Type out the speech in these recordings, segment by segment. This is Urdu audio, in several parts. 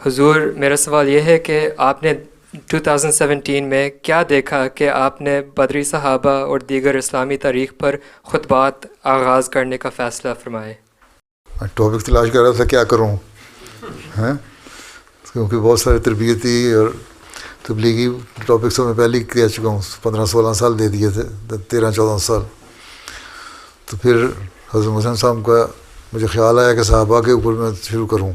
حضور میرا سوال یہ ہے کہ آپ نے 2017 میں کیا دیکھا کہ آپ نے بدری صحابہ اور دیگر اسلامی تاریخ پر خطبات آغاز کرنے کا فیصلہ فرمائے؟ ٹاپک تلاش کر رہا تھا کیا کروں ہیں، کیونکہ بہت سارے تربیتی اور تبلیغی ٹاپکس میں پہلے ہی کہہ چکا ہوں، 15-16 سال دے دیے تھے، 13-14 سال. تو پھر حضرت حسین صاحب کا مجھے خیال آیا کہ صحابہ کے اوپر میں شروع کروں.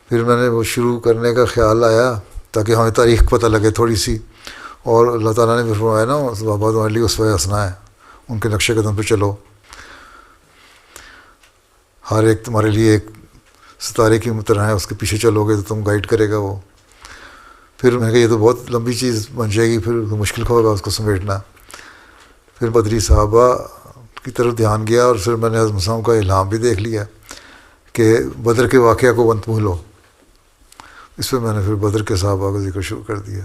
پھر میں نے وہ شروع کرنے کا خیال آیا تاکہ ہمیں تاریخ پتہ لگے تھوڑی سی، اور اللہ تعالیٰ نے بھی فرمایا نا صحابہ تمہارے لیے اسوہ حسنہ ہے، ان کے نقش قدم پہ چلو، ہر ایک تمہارے لیے ایک ستارے کی طرح ہے، اس کے پیچھے چلو گے تو تم گائیڈ کرے گا وہ. پھر میں کہا یہ تو بہت لمبی چیز بن جائے گی، پھر مشکل ہوگا اس کو سمیٹنا. پھر بدری صحابہ کی طرف دھیان گیا، اور پھر میں نے حضرت صاحب کا الہام بھی دیکھ لیا کہ بدر کے واقعہ کو مت بھولو. اس پہ میں نے پھر بدر کے صحابہ کا ذکر شروع کر دیا.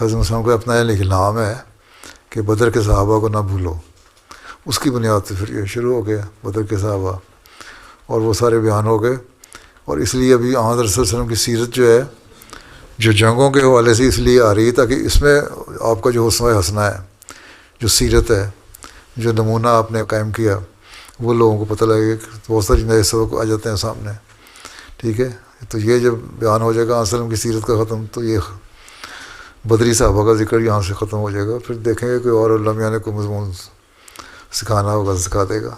حضرت صاحب کا اپنا الہام ہے کہ بدر کے صحابہ کو نہ بھولو. اس کی بنیاد سے پھر یہ شروع ہو گیا بدر کے صحابہ، اور وہ سارے بیان ہو گئے. اور اس لیے ابھی آمد رسول صلی اللہ علیہ وسلم کی سیرت جو ہے، جو جنگوں کے حوالے سے اس لیے آ رہی ہے تاکہ اس میں آپ کا جو اسوہ حسنہ ہے، جو سیرت ہے، جو نمونہ آپ نے قائم کیا، وہ لوگوں کو پتہ لگے کہ بہت ساری نئے سبق آ جاتے ہیں سامنے. ٹھیک ہے، تو یہ جب بیان ہو جائے گا وسلم کی سیرت کا ختم، تو یہ بدری صحابہ کا ذکر یہاں سے ختم ہو جائے گا. پھر دیکھیں گے کوئی اور علماء نے کوئی مضمون سکھانا ہوگا سکھا دے گا.